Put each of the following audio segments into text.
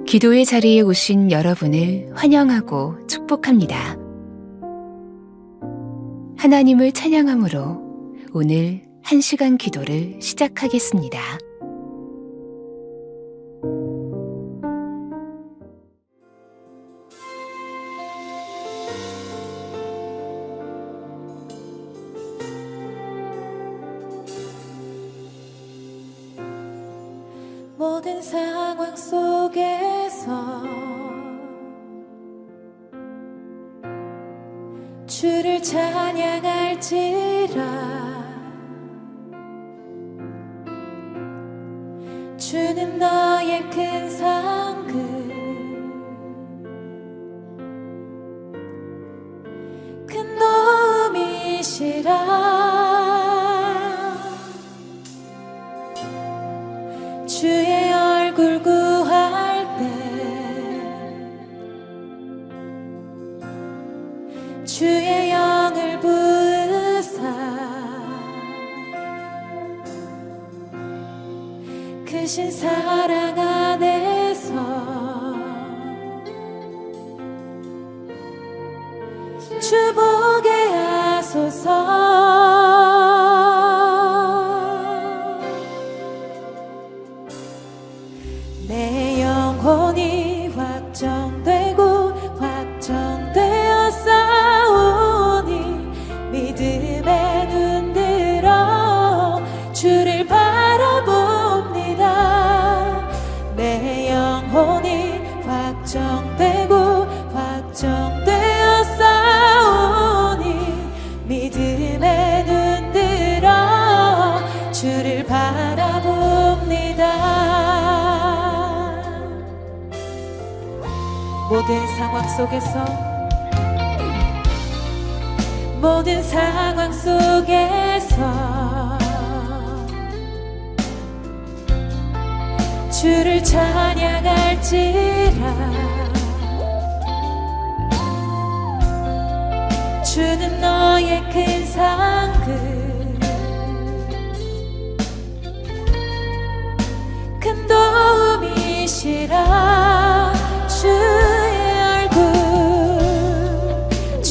기도의 자리에 오신 여러분을 환영하고 축복합니다. 하나님을 찬양함으로 오늘 1시간 기도를 시작하겠습니다. 모든 상황 속에서 주를 찬양할지라. 주는 너의 큰 상급, 큰 도움이시라. 주의 얼굴 구할 때 주의 영을 부으사 크신 사랑 안에서 주 보게 하소서. 내 영혼이 확정되고 확정되어 싸우니 믿음에 눈들어 주를 바라봅니다. 내 영혼이 확정되고 확정되어 싸우니 믿음에 눈들어 주를 바라봅니다. 모든 상황 속에서 모든 상황 속에서 주를 찬양할지라. 주는 너의 큰 상급, 큰 도움이시라.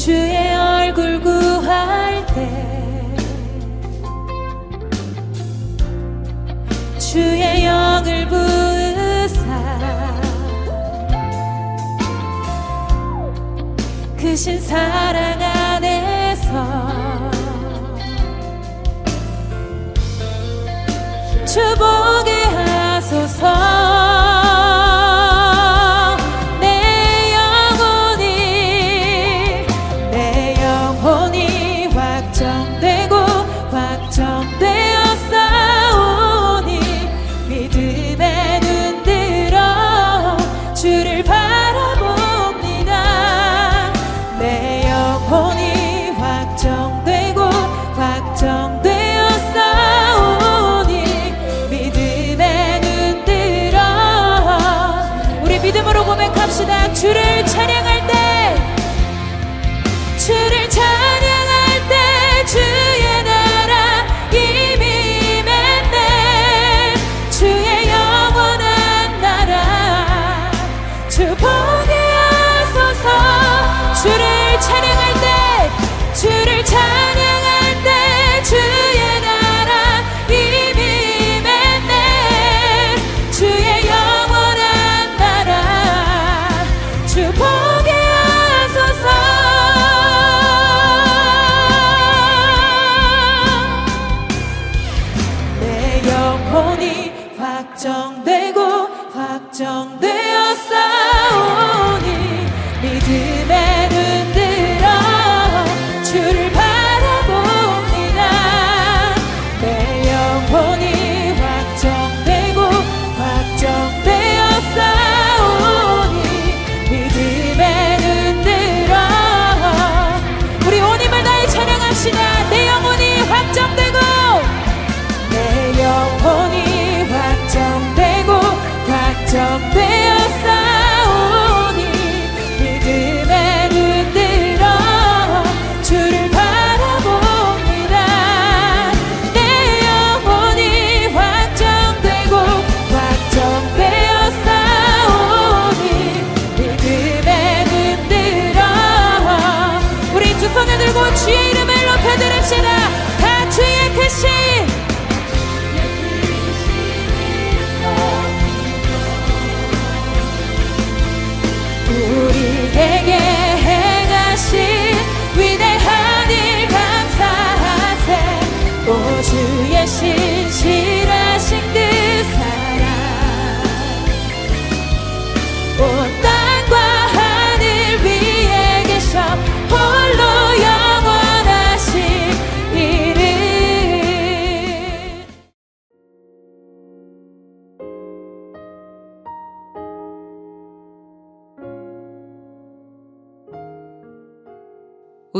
주의 얼굴 구할 때 주의 영을 부으사 크신 사랑 안에서 주 보게 하소서. 주를 찬양할 때 주를 찬양할 때 주의 나라 이미 맺네. 주의 영원한 나라 주 보게 하소서. 주를 찬양할 때 주를 찬양할 때 주의 나라 이미 맺네. 주의 영원한 나라 주 보게 하소서. 내 영혼이 확정되고 확정되어 싸우니 믿음에 눈들어 주를 바라봅니다. 내 영혼이 확정되고 확정되어 싸우니 믿음에 눈들어 우리 온 힘을 다해 찬양합시다. 내 영혼이 확정되고 내 영혼이 확정되고 확정되어 싸우니 믿음에 눈들어 주를 바라봅니다. 내 영혼이 확정되고 확정되어 싸우니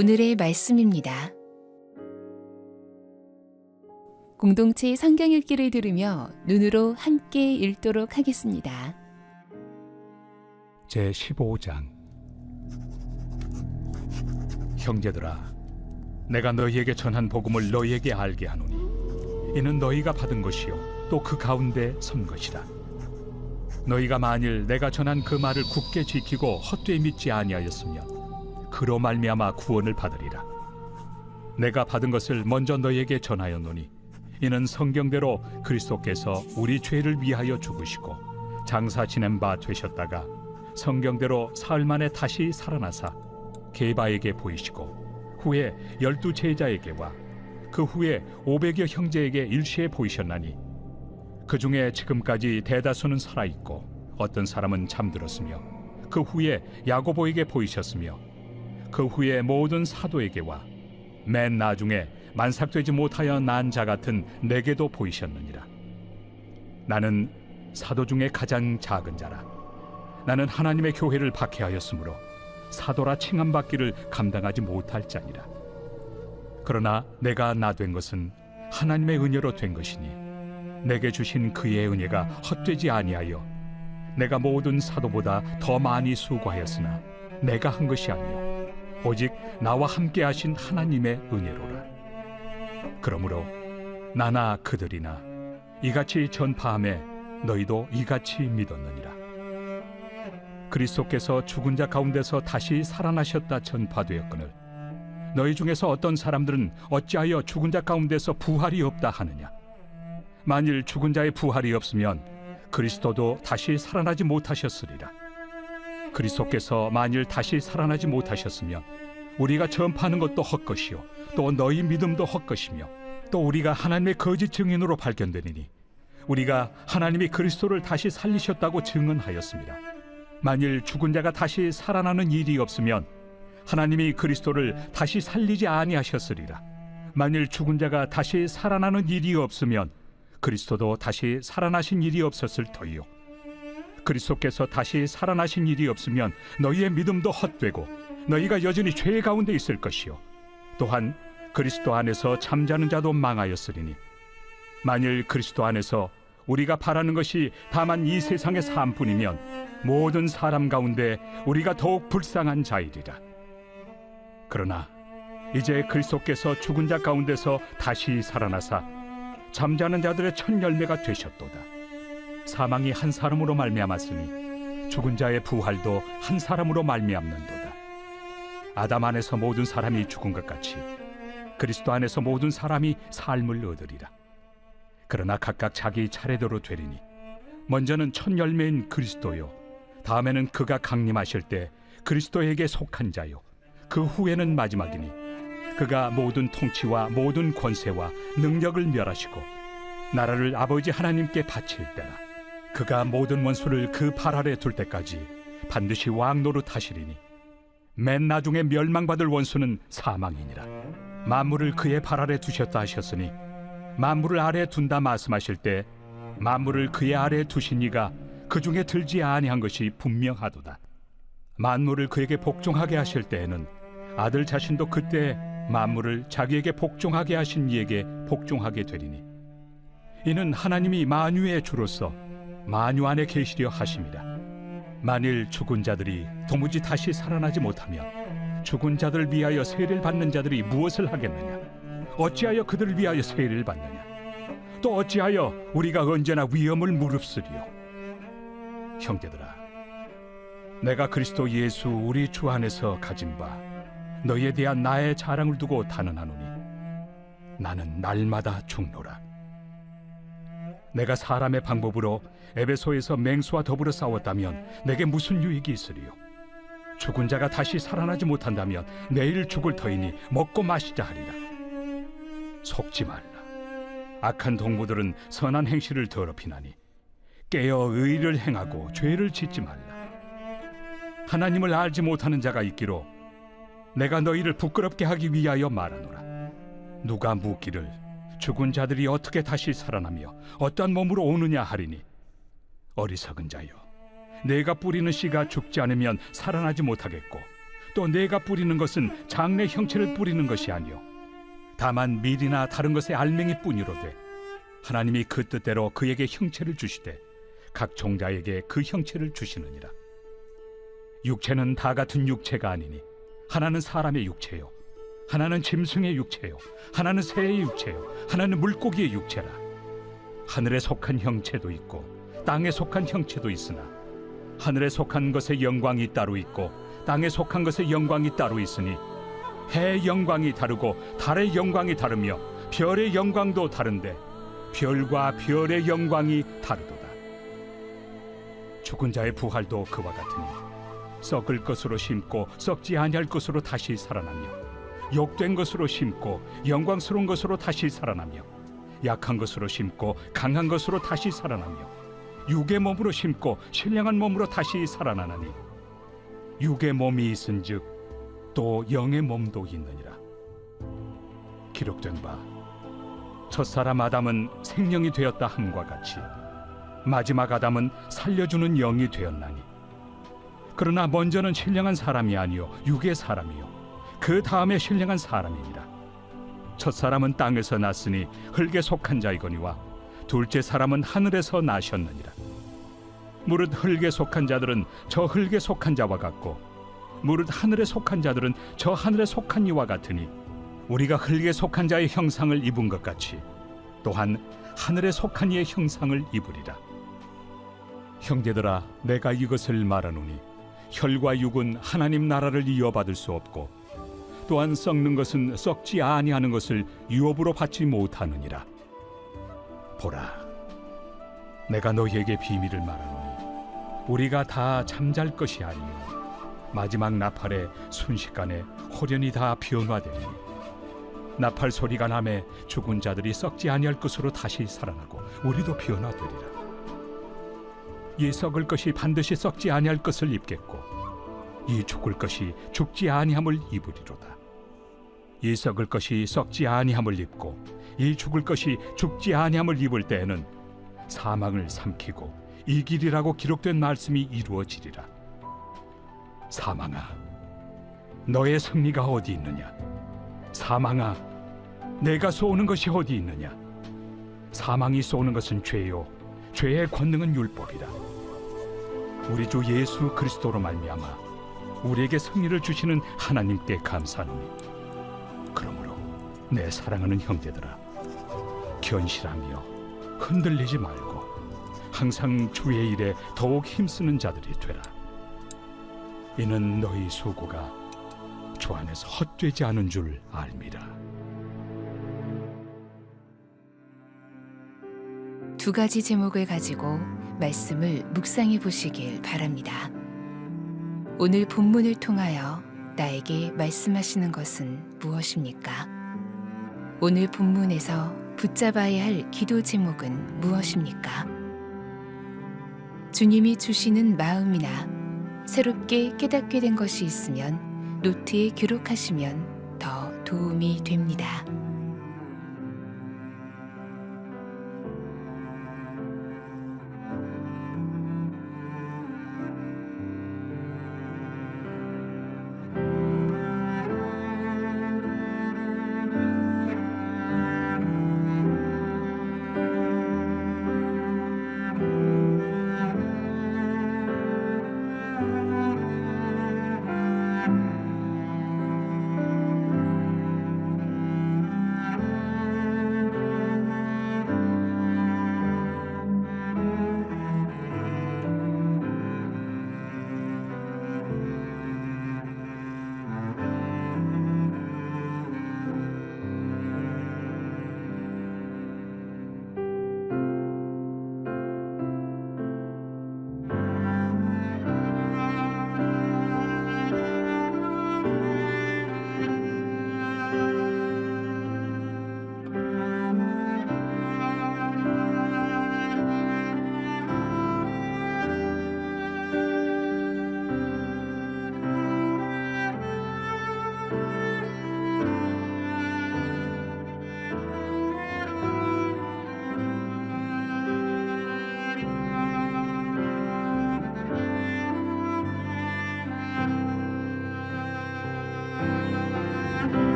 오늘의 말씀입니다. 공동체 성경 읽기를 들으며 눈으로 함께 읽도록 하겠습니다. 제15장. 형제들아, 내가 너희에게 전한 복음을 너희에게 알게 하노니 이는 너희가 받은 것이요 또 그 가운데 선 것이라. 너희가 만일 내가 전한 그 말을 굳게 지키고 헛되이 믿지 아니하였으면 그로 말미암아 구원을 받으리라. 내가 받은 것을 먼저 너희에게 전하였노니 이는 성경대로 그리스도께서 우리 죄를 위하여 죽으시고 장사 지낸 바 되셨다가 성경대로 사흘 만에 다시 살아나사 게바에게 보이시고 후에 12 제자에게와 그 후에 500여 형제에게 일시에 보이셨나니 그 중에 지금까지 대다수는 살아있고 어떤 사람은 잠들었으며 그 후에 야고보에게 보이셨으며 그 후에 모든 사도에게와 맨 나중에 만삭되지 못하여 난 자 같은 내게도 보이셨느니라. 나는 사도 중에 가장 작은 자라. 나는 하나님의 교회를 박해하였으므로 사도라 칭함받기를 감당하지 못할 자니라. 그러나 내가 나 된 것은 하나님의 은혜로 된 것이니 내게 주신 그의 은혜가 헛되지 아니하여 내가 모든 사도보다 더 많이 수고하였으나 내가 한 것이 아니요 오직 나와 함께 하신 하나님의 은혜로라. 그러므로 나나 그들이나 이같이 전파함에 너희도 이같이 믿었느니라. 그리스도께서 죽은 자 가운데서 다시 살아나셨다 전파되었거늘 너희 중에서 어떤 사람들은 어찌하여 죽은 자 가운데서 부활이 없다 하느냐. 만일 죽은 자의 부활이 없으면 그리스도도 다시 살아나지 못하셨으리라. 그리스도께서 만일 다시 살아나지 못하셨으면 우리가 전파하는 것도 헛것이요 또 너희 믿음도 헛것이며 또 우리가 하나님의 거짓 증인으로 발견되리니 우리가 하나님이 그리스도를 다시 살리셨다고 증언하였습니다. 만일 죽은 자가 다시 살아나는 일이 없으면 하나님이 그리스도를 다시 살리지 아니하셨으리라. 만일 죽은 자가 다시 살아나는 일이 없으면 그리스도도 다시 살아나신 일이 없었을 터이요 그리스도께서 다시 살아나신 일이 없으면 너희의 믿음도 헛되고 너희가 여전히 죄 가운데 있을 것이요 또한 그리스도 안에서 잠자는 자도 망하였으리니 만일 그리스도 안에서 우리가 바라는 것이 다만 이 세상의 삶뿐이면 모든 사람 가운데 우리가 더욱 불쌍한 자이리라. 그러나 이제 그리스도께서 죽은 자 가운데서 다시 살아나사 잠자는 자들의 첫 열매가 되셨도다. 사망이 한 사람으로 말미암았으니 죽은 자의 부활도 한 사람으로 말미암는도다. 아담 안에서 모든 사람이 죽은 것 같이 그리스도 안에서 모든 사람이 삶을 얻으리라. 그러나 각각 자기 차례대로 되리니 먼저는 첫 열매인 그리스도요 다음에는 그가 강림하실 때 그리스도에게 속한 자요 그 후에는 마지막이니 그가 모든 통치와 모든 권세와 능력을 멸하시고 나라를 아버지 하나님께 바칠 때라. 그가 모든 원수를 그 발 아래 둘 때까지 반드시 왕 노릇하시리니 맨 나중에 멸망받을 원수는 사망이니라. 만물을 그의 발 아래 두셨다 하셨으니 만물을 아래 둔다 말씀하실 때 만물을 그의 아래 두신 이가 그 중에 들지 아니한 것이 분명하도다. 만물을 그에게 복종하게 하실 때에는 아들 자신도 그때 만물을 자기에게 복종하게 하신 이에게 복종하게 되리니 이는 하나님이 만유의 주로서 만유 안에 계시려 하심이라. 만일 죽은 자들이 도무지 다시 살아나지 못하면 죽은 자들을 위하여 세례를 받는 자들이 무엇을 하겠느냐? 어찌하여 그들을 위하여 세례를 받느냐? 또 어찌하여 우리가 언제나 위험을 무릅쓰리요? 형제들아, 내가 그리스도 예수 우리 주 안에서 가진 바 너희에 대한 나의 자랑을 두고 단언하노니 나는 날마다 죽노라. 내가 사람의 방법으로 에베소에서 맹수와 더불어 싸웠다면 내게 무슨 유익이 있으리요? 죽은 자가 다시 살아나지 못한다면 내일 죽을 터이니 먹고 마시자 하리라. 속지 말라. 악한 동무들은 선한 행실을 더럽히나니 깨어 의를 행하고 죄를 짓지 말라. 하나님을 알지 못하는 자가 있기로 내가 너희를 부끄럽게 하기 위하여 말하노라. 누가 묻기를 죽은 자들이 어떻게 다시 살아나며 어떠한 몸으로 오느냐 하리니 어리석은 자여, 내가 뿌리는 씨가 죽지 않으면 살아나지 못하겠고 또 내가 뿌리는 것은 장래 형체를 뿌리는 것이 아니요 다만 밀이나 다른 것의 알맹이 뿐이로되 하나님이 그 뜻대로 그에게 형체를 주시되 각 종자에게 그 형체를 주시느니라. 육체는 다 같은 육체가 아니니 하나는 사람의 육체요 하나는 짐승의 육체요 하나는 새의 육체요 하나는 물고기의 육체라. 하늘에 속한 형체도 있고 땅에 속한 형체도 있으나 하늘에 속한 것의 영광이 따로 있고 땅에 속한 것의 영광이 따로 있으니 해의 영광이 다르고 달의 영광이 다르며 별의 영광도 다른데 별과 별의 영광이 다르도다. 죽은 자의 부활도 그와 같으니 썩을 것으로 심고 썩지 아니할 것으로 다시 살아나며 욕된 것으로 심고 영광스러운 것으로 다시 살아나며 약한 것으로 심고 강한 것으로 다시 살아나며 육의 몸으로 심고 신령한 몸으로 다시 살아나나니 육의 몸이 있은즉 또 영의 몸도 있느니라. 기록된 바 첫사람 아담은 생명이 되었다 함과 같이 마지막 아담은 살려주는 영이 되었나니 그러나 먼저는 신령한 사람이 아니요 육의 사람이요 그 다음에 신령한 사람이니라. 첫사람은 땅에서 났으니 흙에 속한 자이거니와 둘째 사람은 하늘에서 나셨느니라. 무릇 흙에 속한 자들은 저 흙에 속한 자와 같고 무릇 하늘에 속한 자들은 저 하늘에 속한 이와 같으니 우리가 흙에 속한 자의 형상을 입은 것 같이 또한 하늘에 속한 이의 형상을 입으리라. 형제들아, 내가 이것을 말하노니 혈과 육은 하나님 나라를 이어받을 수 없고 또한 썩는 것은 썩지 아니하는 것을 유업으로 받지 못하느니라. 보라, 내가 너희에게 비밀을 말하노니 우리가 다 잠잘 것이 아니요 마지막 나팔에 순식간에 호련히 다 변화되리니 나팔 소리가 나매 죽은 자들이 썩지 아니할 것으로 다시 살아나고 우리도 변화되리라. 이 썩을 것이 반드시 썩지 아니할 것을 입겠고 이 죽을 것이 죽지 아니함을 입으리로다. 이 썩을 것이 썩지 아니함을 입고 이 죽을 것이 죽지 아니함을 입을 때에는 사망을 삼키고 이길이라고 기록된 말씀이 이루어지리라. 사망아, 너의 승리가 어디 있느냐? 사망아, 내가 쏘는 것이 어디 있느냐? 사망이 쏘는 것은 죄요 죄의 권능은 율법이라. 우리 주 예수 그리스도로 말미암아 우리에게 승리를 주시는 하나님께 감사하노니 그러므로 내 사랑하는 형제들아, 견실하며 흔들리지 말고 항상 주의 일에 더욱 힘쓰는 자들이 되라. 이는 너희 수고가 주 안에서 헛되지 않은 줄 알미라. 두 가지 제목을 가지고 말씀을 묵상해 보시길 바랍니다. 오늘 본문을 통하여 나에게 말씀하시는 것은 무엇입니까? 오늘 본문에서 붙잡아야 할 기도 제목은 무엇입니까? 주님이 주시는 마음이나 새롭게 깨닫게 된 것이 있으면 노트에 기록하시면 더 도움이 됩니다.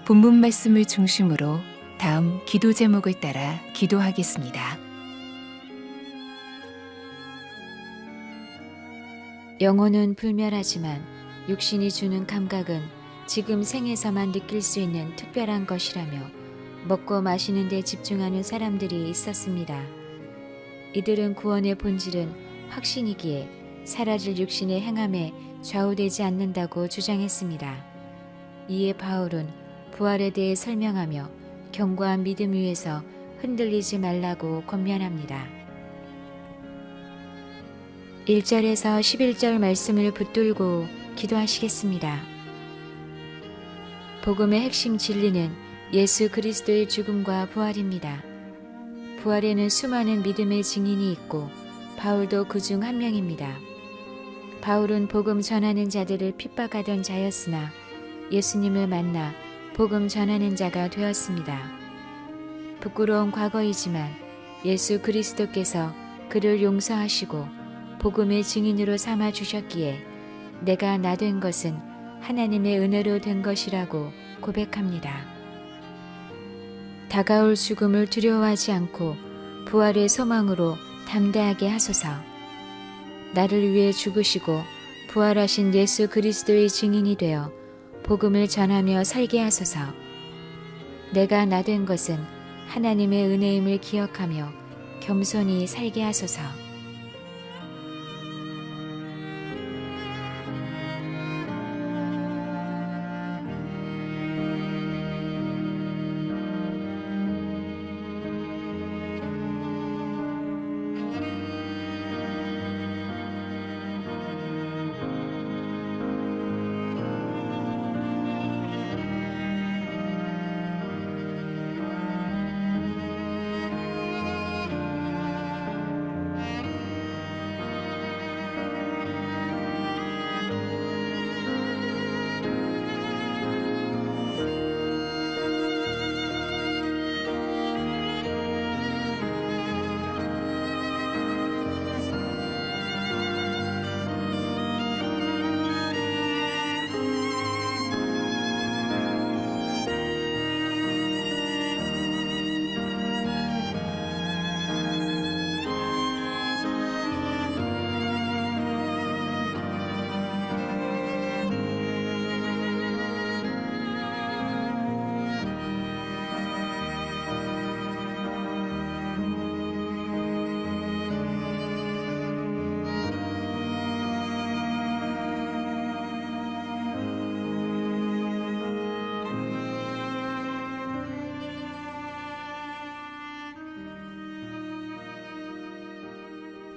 본문 말씀을 중심으로 다음 기도 제목을 따라 기도하겠습니다. 영혼은 불멸하지만 육신이 주는 감각은 지금 생에서만 느낄 수 있는 특별한 것이라며 먹고 마시는 데 집중하는 사람들이 있었습니다. 이들은 구원의 본질은 확신이기에 사라질 육신의 행함에 좌우되지 않는다고 주장했습니다. 이에 바울은 부활에 대해 설명하며 견고한 믿음 위에서 흔들리지 말라고 권면합니다. 1절에서 11절 말씀을 붙들고 기도하시겠습니다. 복음의 핵심 진리는 예수 그리스도의 죽음과 부활입니다. 부활에는 수많은 믿음의 증인이 있고 바울도 그 중 한 명입니다. 바울은 복음 전하는 자들을 핍박하던 자였으나 예수님을 만나 복음 전하는 자가 되었습니다. 부끄러운 과거이지만 예수 그리스도께서 그를 용서하시고 복음의 증인으로 삼아 주셨기에 내가 나 된 것은 하나님의 은혜로 된 것이라고 고백합니다. 다가올 죽음을 두려워하지 않고 부활의 소망으로 담대하게 하소서. 나를 위해 죽으시고 부활하신 예수 그리스도의 증인이 되어 복음을 전하며 살게 하소서. 내가 나 된 것은 하나님의 은혜임을 기억하며 겸손히 살게 하소서.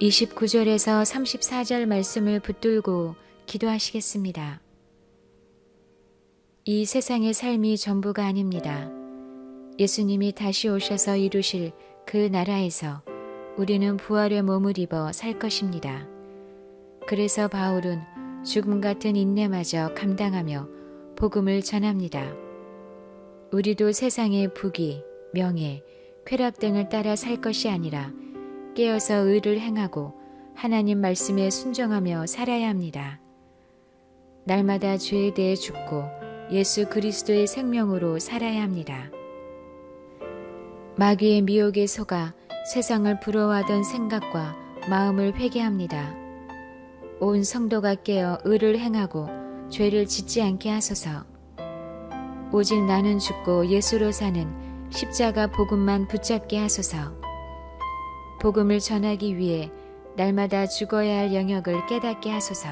(29절에서 34절) 말씀을 붙들고 기도하시겠습니다. 이 세상의 삶이 전부가 아닙니다. 예수님이 다시 오셔서 이루실 그 나라에서 우리는 부활의 몸을 입어 살 것입니다. 그래서 바울은 죽음 같은 인내마저 감당하며 복음을 전합니다. 우리도 세상의 부귀, 명예, 쾌락 등을 따라 살 것이 아니라 깨어서 의를 행하고 하나님 말씀에 순종하며 살아야 합니다. 날마다 죄에 대해 죽고 예수 그리스도의 생명으로 살아야 합니다. 마귀의 미혹에 속아 세상을 부러워하던 생각과 마음을 회개합니다. 온 성도가 깨어 의를 행하고 죄를 짓지 않게 하소서. 오직 나는 죽고 예수로 사는 십자가 복음만 붙잡게 하소서. 복음을 전하기 위해 날마다 죽어야 할 영역을 깨닫게 하소서.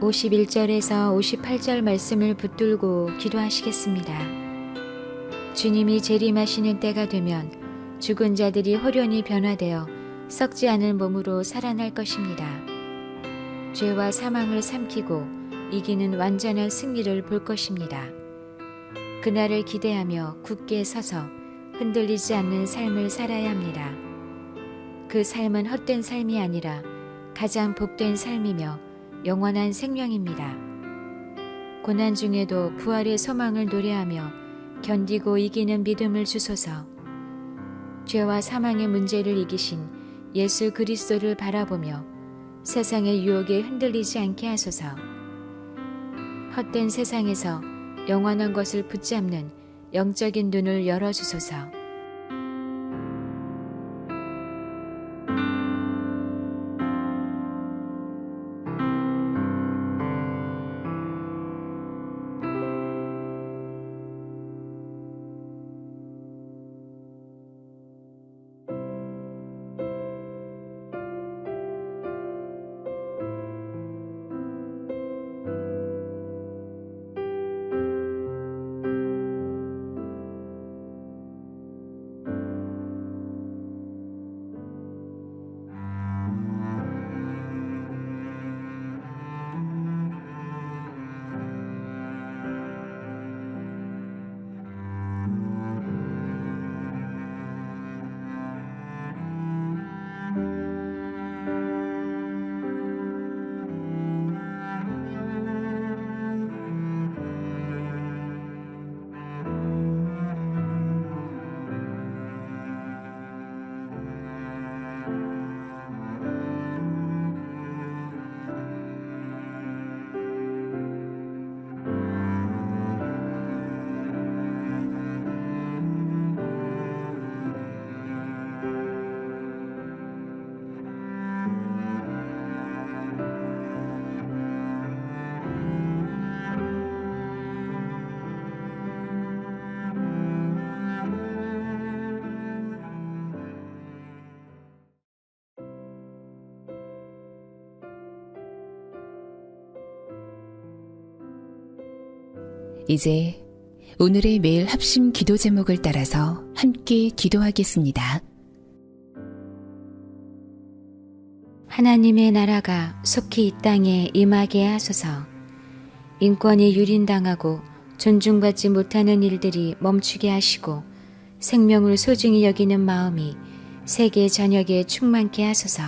51절에서 58절 말씀을 붙들고 기도하시겠습니다. 주님이 재림하시는 때가 되면 죽은 자들이 호련히 변화되어 썩지 않을 몸으로 살아날 것입니다. 죄와 사망을 삼키고 이기는 완전한 승리를 볼 것입니다. 그날을 기대하며 굳게 서서 흔들리지 않는 삶을 살아야 합니다. 그 삶은 헛된 삶이 아니라 가장 복된 삶이며 영원한 생명입니다. 고난 중에도 부활의 소망을 노래하며 견디고 이기는 믿음을 주소서. 죄와 사망의 문제를 이기신 예수 그리스도를 바라보며 세상의 유혹에 흔들리지 않게 하소서. 헛된 세상에서 영원한 것을 붙잡는 영적인 눈을 열어주소서. 이제 오늘의 매일 합심 기도 제목을 따라서 함께 기도하겠습니다. 하나님의 나라가 속히 이 땅에 임하게 하소서. 인권이 유린당하고 존중받지 못하는 일들이 멈추게 하시고 생명을 소중히 여기는 마음이 세계 전역에 충만케 하소서.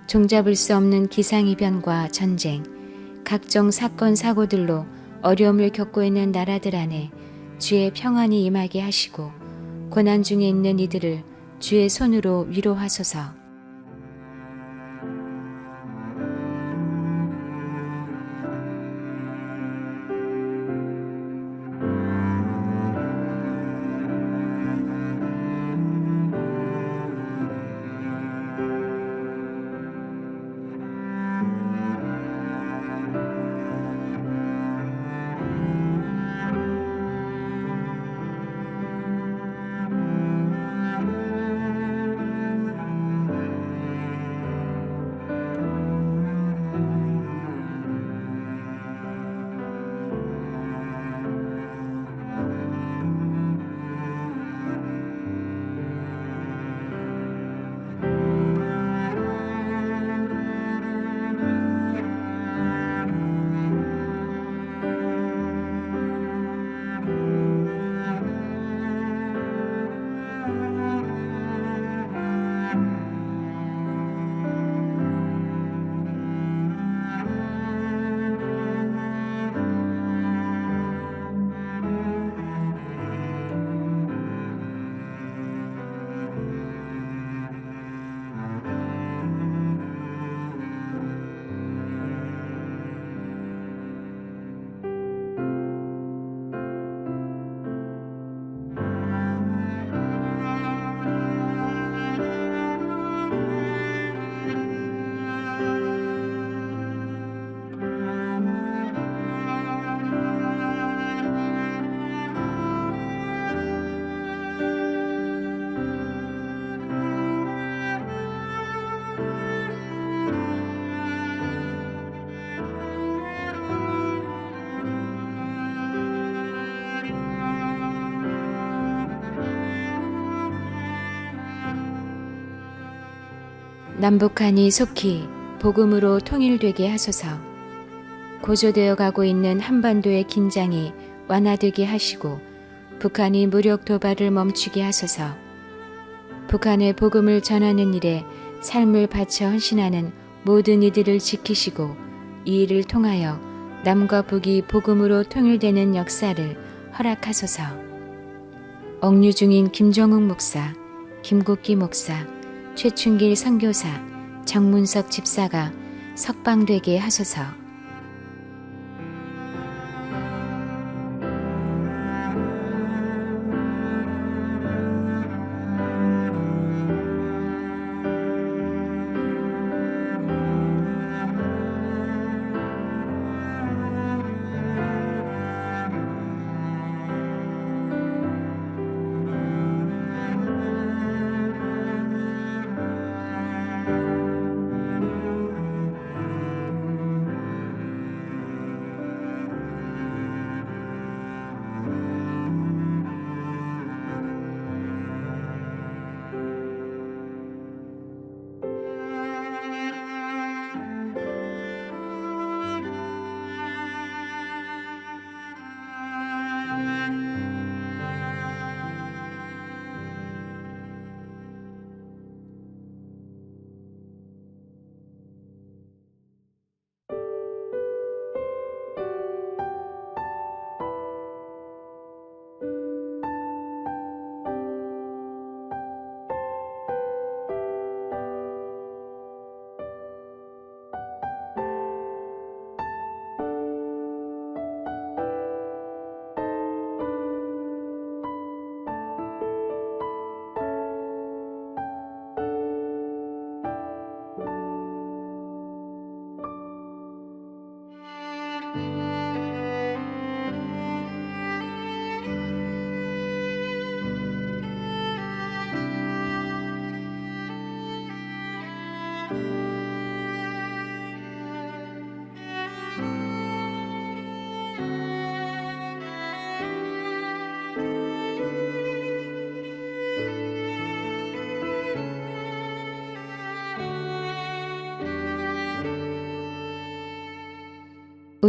종잡을 수 없는 기상이변과 전쟁, 각종 사건 사고들로 어려움을 겪고 있는 나라들 안에 주의 평안이 임하게 하시고 고난 중에 있는 이들을 주의 손으로 위로하소서. 남북한이 속히 복음으로 통일되게 하소서. 고조되어 가고 있는 한반도의 긴장이 완화되게 하시고 북한이 무력 도발을 멈추게 하소서. 북한의 복음을 전하는 일에 삶을 바쳐 헌신하는 모든 이들을 지키시고 이 일을 통하여 남과 북이 복음으로 통일되는 역사를 허락하소서. 억류 중인 김종욱 목사, 김국기 목사, 최춘길 선교사, 정문석 집사가 석방되게 하소서.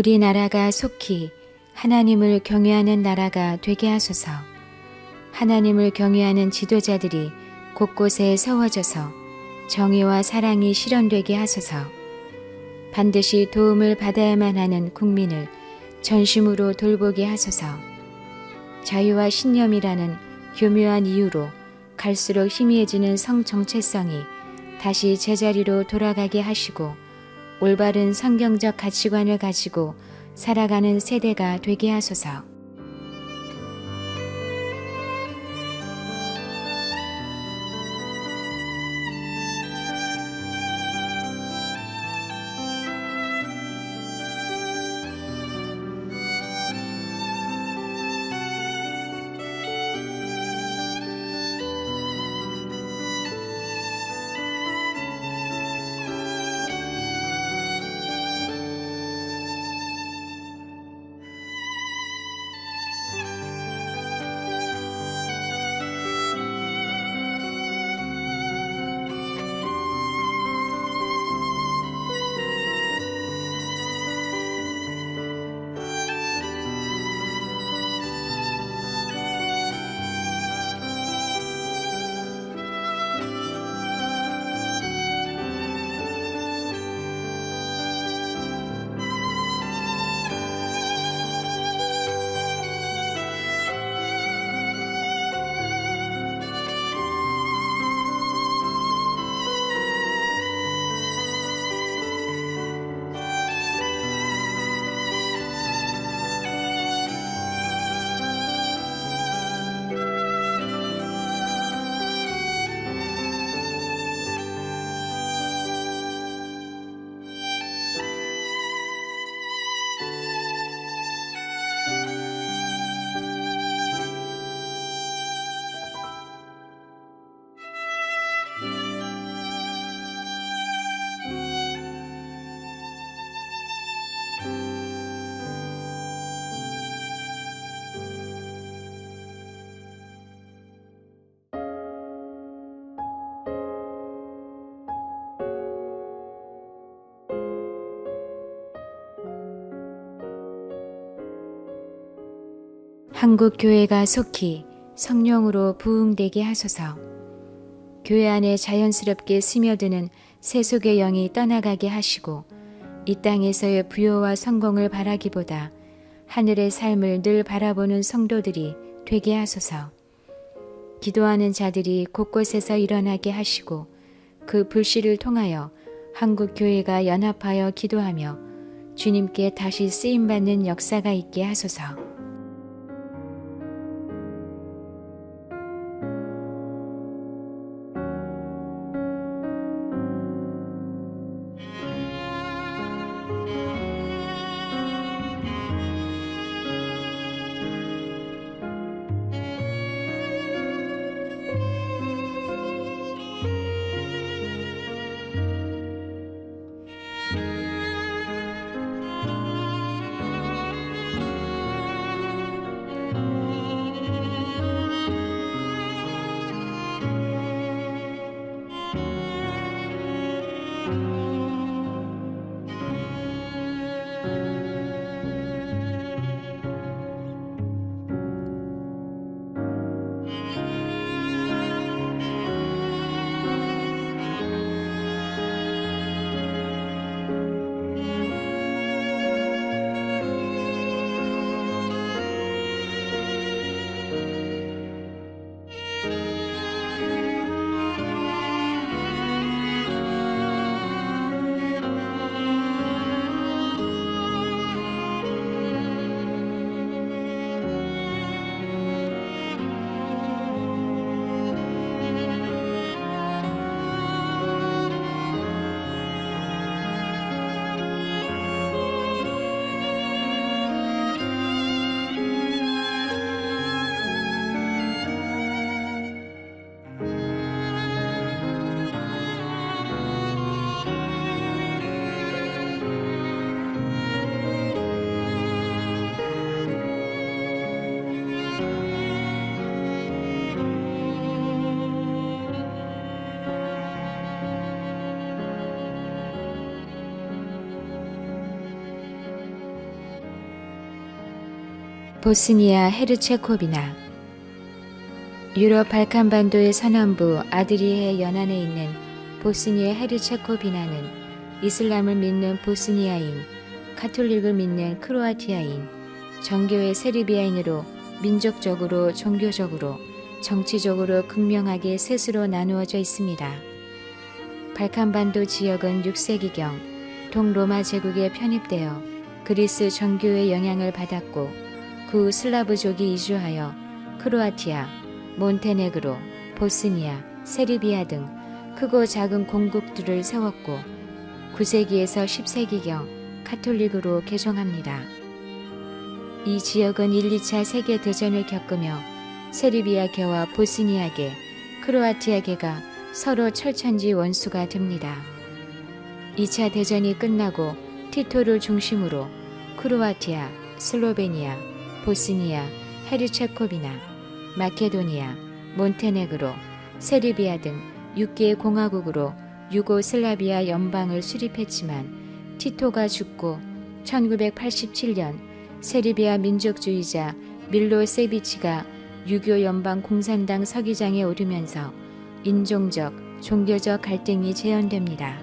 우리나라가 속히 하나님을 경외하는 나라가 되게 하소서. 하나님을 경외하는 지도자들이 곳곳에 세워져서 정의와 사랑이 실현되게 하소서. 반드시 도움을 받아야만 하는 국민을 전심으로 돌보게 하소서. 자유와 신념이라는 교묘한 이유로 갈수록 희미해지는 성 정체성이 다시 제자리로 돌아가게 하시고 올바른 성경적 가치관을 가지고 살아가는 세대가 되게 하소서. 한국 교회가 속히 성령으로 부흥되게 하소서. 교회 안에 자연스럽게 스며드는 세속의 영이 떠나가게 하시고 이 땅에서의 부요와 성공을 바라기보다 하늘의 삶을 늘 바라보는 성도들이 되게 하소서. 기도하는 자들이 곳곳에서 일어나게 하시고 그 불씨를 통하여 한국 교회가 연합하여 기도하며 주님께 다시 쓰임받는 역사가 있게 하소서. 보스니아 헤르체코비나. 유럽 발칸반도의 서남부 아드리해 연안에 있는 보스니아 헤르체코비나는 이슬람을 믿는 보스니아인, 카톨릭을 믿는 크로아티아인, 정교의 세르비아인으로 민족적으로, 종교적으로, 정치적으로 극명하게 셋으로 나누어져 있습니다. 발칸반도 지역은 6세기경 동로마 제국에 편입되어 그리스 정교의 영향을 받았고 그 후 슬라브족이 이주하여 크로아티아, 몬테네그로, 보스니아, 세르비아 등 크고 작은 공국들을 세웠고 9세기에서 10세기경 카톨릭으로 개종합니다. 이 지역은 1, 2차 세계대전을 겪으며 세르비아계와 보스니아계, 크로아티아계가 서로 철천지 원수가 됩니다. 2차 대전이 끝나고 티토를 중심으로 크로아티아, 슬로베니아, 보스니아, 헤르체코비나, 마케도니아, 몬테네그로, 세르비아 등 6개의 공화국으로 유고슬라비아 연방을 수립했지만 티토가 죽고 1987년 세르비아 민족주의자 밀로세비치가 유교 연방 공산당 서기장에 오르면서 인종적, 종교적 갈등이 재현됩니다.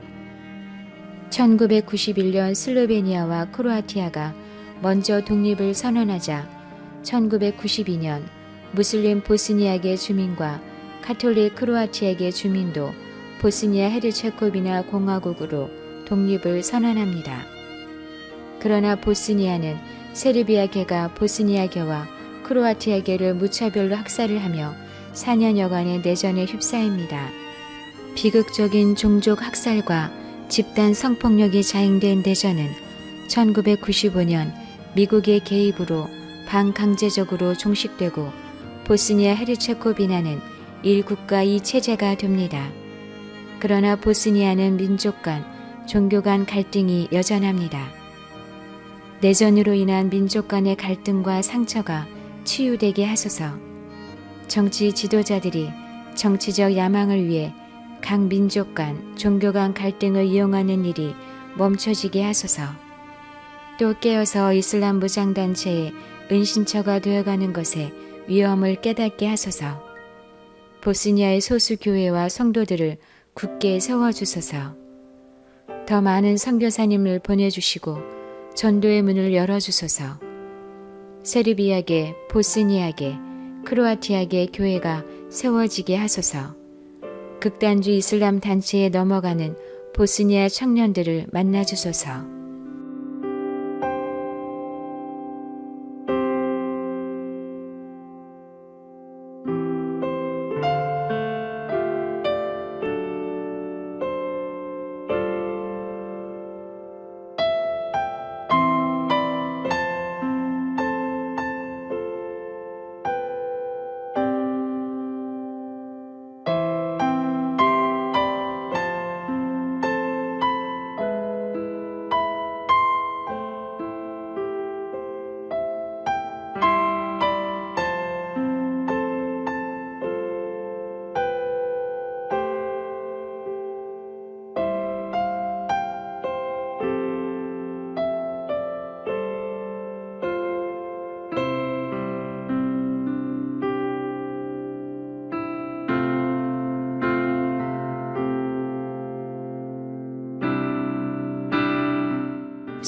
1991년 슬로베니아와 크로아티아가 먼저 독립을 선언하자 1992년 무슬림 보스니아계 주민과 카톨릭 크로아티아계 주민도 보스니아 헤르체코비나 공화국으로 독립을 선언합니다. 그러나 보스니아는 세르비아계가 보스니아계와 크로아티아계를 무차별로 학살을 하며 4년여간의 내전에 휩싸입니다. 비극적인 종족 학살과 집단 성폭력이 자행된 내전은 1995년 미국의 개입으로 반강제적으로 종식되고 보스니아 헤르체코비나는 1국가 2체제가 됩니다. 그러나 보스니아는 민족 간, 종교 간 갈등이 여전합니다. 내전으로 인한 민족 간의 갈등과 상처가 치유되게 하소서. 정치 지도자들이 정치적 야망을 위해 각 민족 간, 종교 간 갈등을 이용하는 일이 멈춰지게 하소서. 또 깨어서 이슬람 무장단체에 은신처가 되어가는 것에 위험을 깨닫게 하소서. 보스니아의 소수 교회와 성도들을 굳게 세워주소서. 더 많은 선교사님을 보내주시고 전도의 문을 열어주소서. 세르비아계, 보스니아계, 크로아티아계 교회가 세워지게 하소서. 극단주 이슬람 단체에 넘어가는 보스니아 청년들을 만나주소서.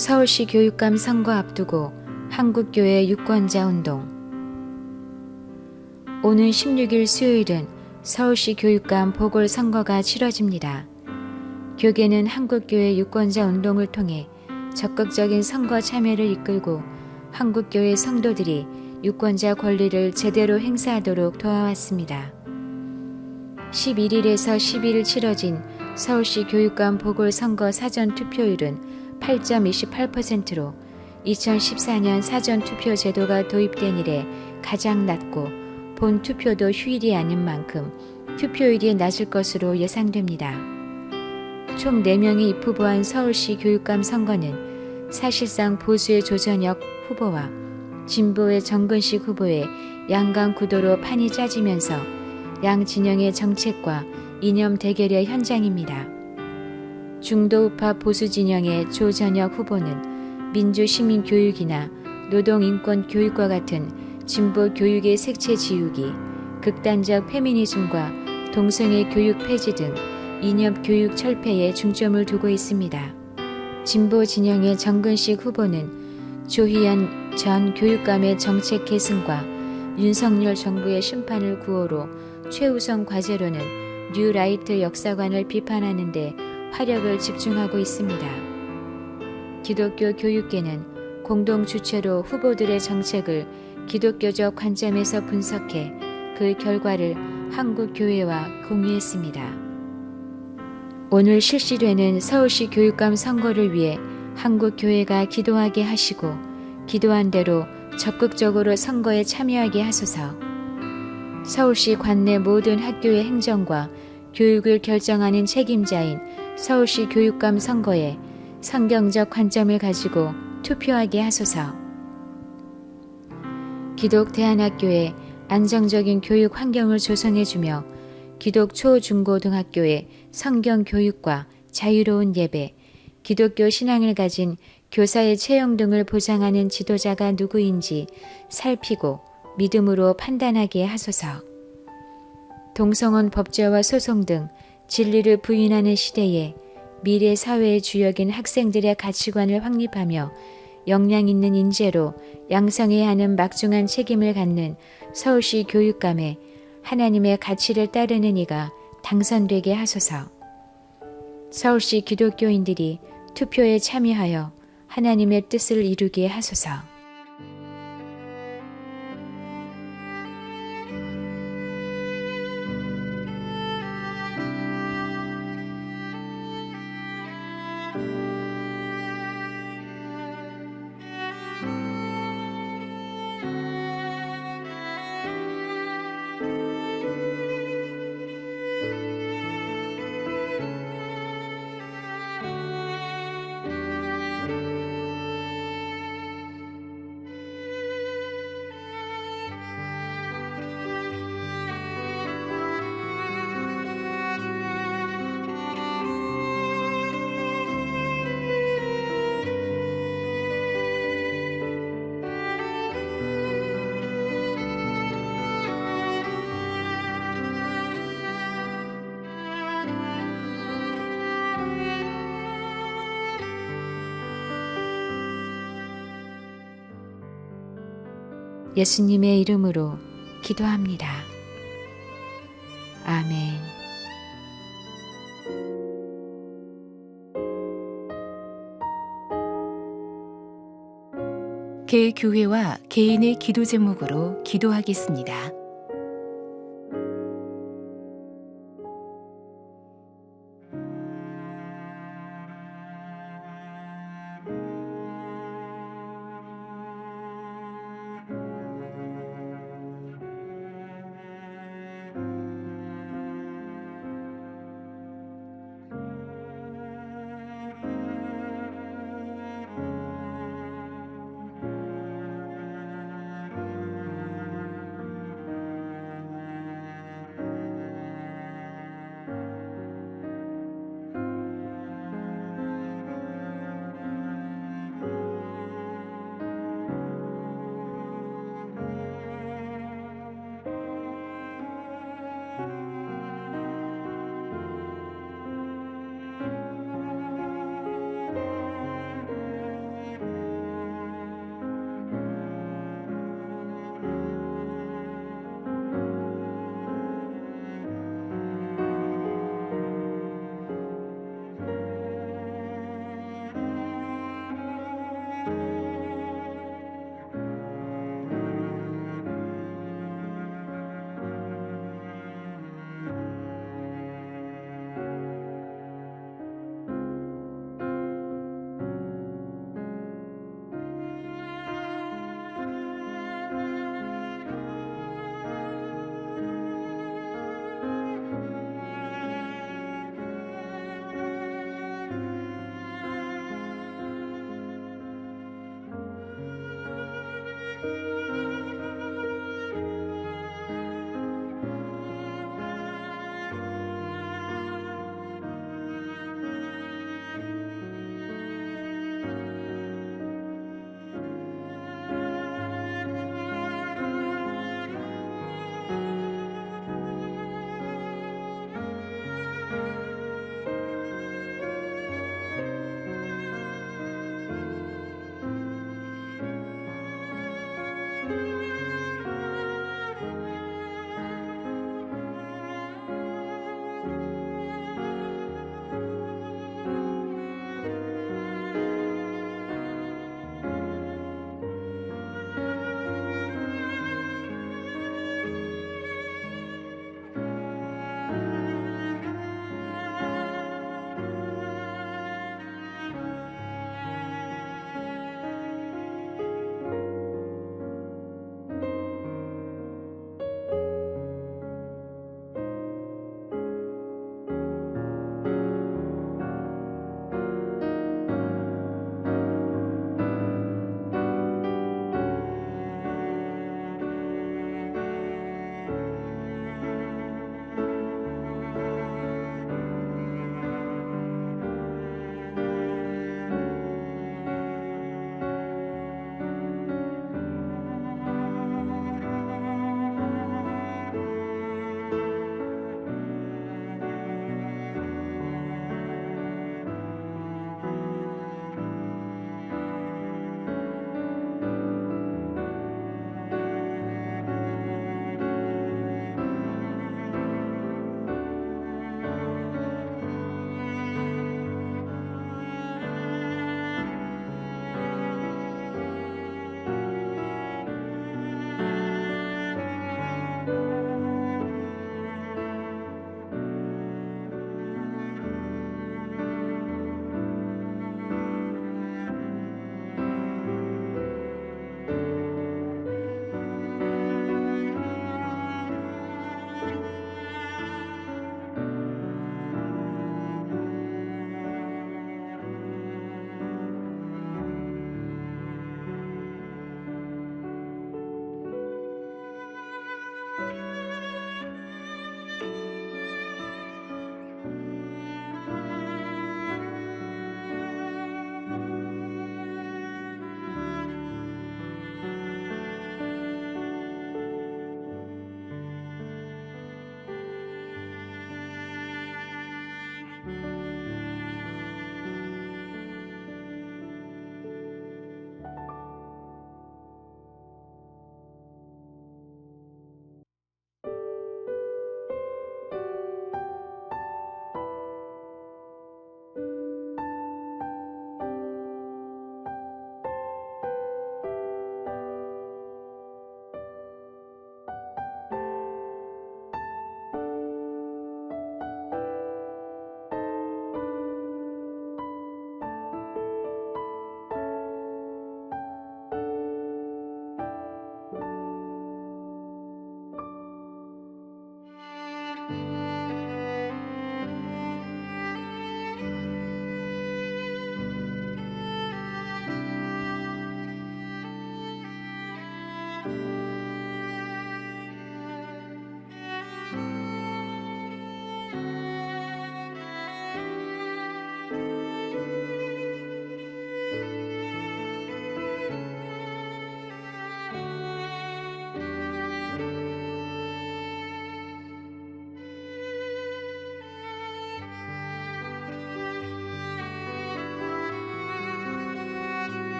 서울시 교육감 선거 앞두고 한국교회 유권자 운동. 오는 16일 수요일은 서울시 교육감 보궐선거가 치러집니다. 교계는 한국교회 유권자 운동을 통해 적극적인 선거 참여를 이끌고 한국교회 성도들이 유권자 권리를 제대로 행사하도록 도와왔습니다. 11일에서 12일 치러진 서울시 교육감 보궐선거 사전투표율은 8.28%로 2014년 사전투표 제도가 도입된 이래 가장 낮고 본 투표도 휴일이 아닌 만큼 투표율이 낮을 것으로 예상됩니다. 총 4명이 입후보한 서울시 교육감 선거는 사실상 보수의 조전혁 후보와 진보의 정근식 후보의 양강 구도로 판이 짜지면서 양 진영의 정책과 이념 대결의 현장입니다. 중도우파 보수 진영의 조전혁 후보는 민주시민교육이나 노동인권교육과 같은 진보 교육의 색채 지우기, 극단적 페미니즘과 동성애 교육 폐지 등 이념 교육 철폐에 중점을 두고 있습니다. 진보 진영의 정근식 후보는 조희연 전 교육감의 정책 계승과 윤석열 정부의 심판을 구호로 최우선 과제로는 뉴라이트 역사관을 비판하는 데 화력을 집중하고 있습니다. 기독교 교육계는 공동 주체로 후보들의 정책을 기독교적 관점에서 분석해 그 결과를 한국교회와 공유했습니다. 오늘 실시되는 서울시 교육감 선거를 위해 한국교회가 기도하게 하시고 기도한 대로 적극적으로 선거에 참여하게 하소서. 서울시 관내 모든 학교의 행정과 교육을 결정하는 책임자인 서울시 교육감 선거에 성경적 관점을 가지고 투표하게 하소서. 기독대안학교에 안정적인 교육 환경을 조성해주며 기독 초, 중, 고등학교의 성경 교육과 자유로운 예배, 기독교 신앙을 가진 교사의 채용 등을 보장하는 지도자가 누구인지 살피고 믿음으로 판단하게 하소서. 동성혼 법제와 소송 등 진리를 부인하는 시대에 미래 사회의 주역인 학생들의 가치관을 확립하며 역량 있는 인재로 양성해야 하는 막중한 책임을 갖는 서울시 교육감에 하나님의 가치를 따르는 이가 당선되게 하소서. 서울시 기독교인들이 투표에 참여하여 하나님의 뜻을 이루게 하소서. 예수님의 이름으로 기도합니다. 아멘. 개교회와 개인의 기도 제목으로 기도하겠습니다.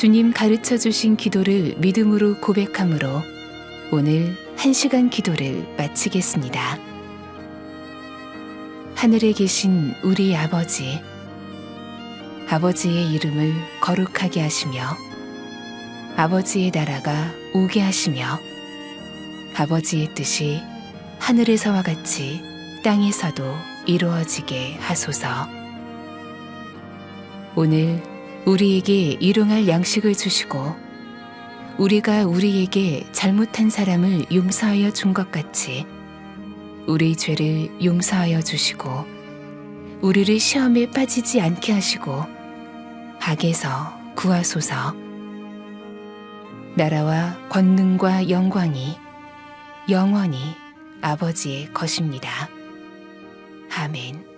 주님 가르쳐 주신 기도를 믿음으로 고백함으로 오늘 1시간 기도를 마치겠습니다. 하늘에 계신 우리 아버지, 아버지의 이름을 거룩하게 하시며 아버지의 나라가 오게 하시며 아버지의 뜻이 하늘에서와 같이 땅에서도 이루어지게 하소서. 오늘 우리에게 일용할 양식을 주시고 우리가 우리에게 잘못한 사람을 용서하여 준 것 같이 우리 죄를 용서하여 주시고 우리를 시험에 빠지지 않게 하시고 악에서 구하소서. 나라와 권능과 영광이 영원히 아버지의 것입니다. 아멘.